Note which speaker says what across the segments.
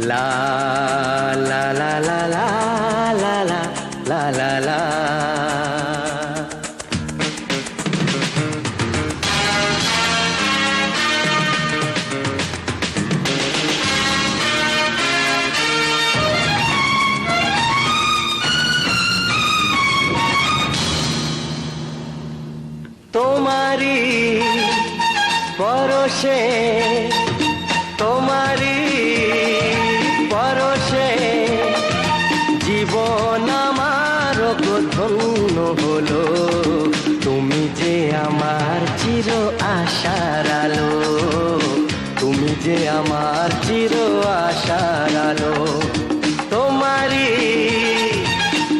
Speaker 1: লা লা লা লা লা লা লা লা লা লা। তোমারি পরশে, তোমারি পরশে জীবন আমার ধন্য হলো। তুমি যে আমার চির আশার আলো, তুমি যে আমার চির আশার আলো। তোমারি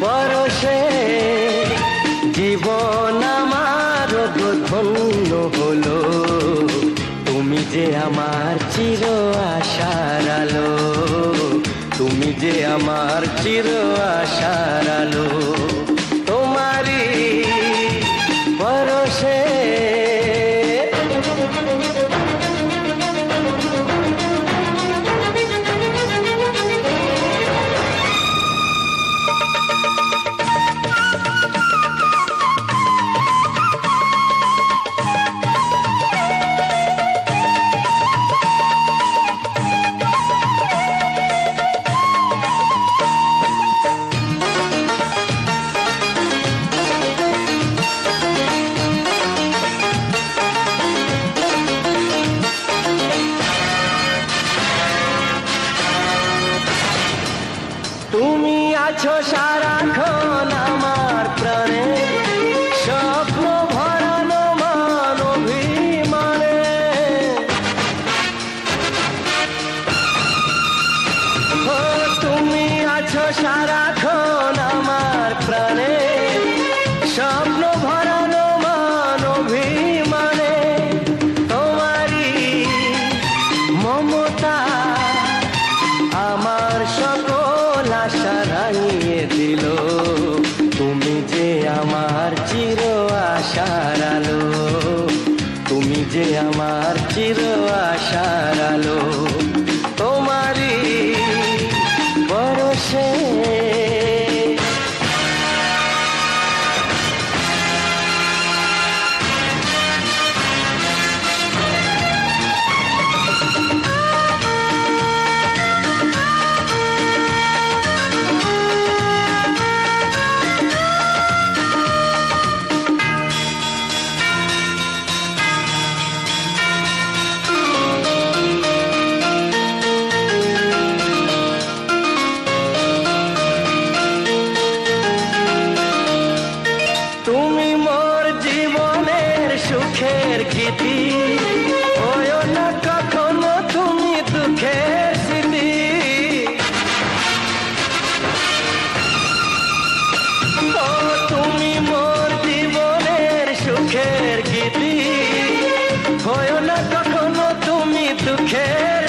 Speaker 1: পরশে জীবন আমার ধন্য হলো। তুমি যে আমার চির আশার আলো, তুমি যে আমার চির আশার আলো। তোমারি পরশে তুমি আছো সারাক্ষণ আমার প্রাণে, স্বপ্ন ভরানো মান অভিমানে। ও তুমি আছো সারাক্ষণ আমার প্রাণে, স্বপ্ন ভরানো মান অভিমানে। তোমারি মমতা আমার সকল আশা রাঙিয়ে দিল। তুমি যে আমার চির আশার আলো, তুমি যে আমার চির আশার আলো। তোমারি পরশে তুমি মোর জীবনের সুখের গীতি, হয়ো না কখনো তুমি দুঃখের স্মৃতি। ও তুমি মোর জীবনের সুখের গীতি, হয়ো না কখনো তুমি দুঃখের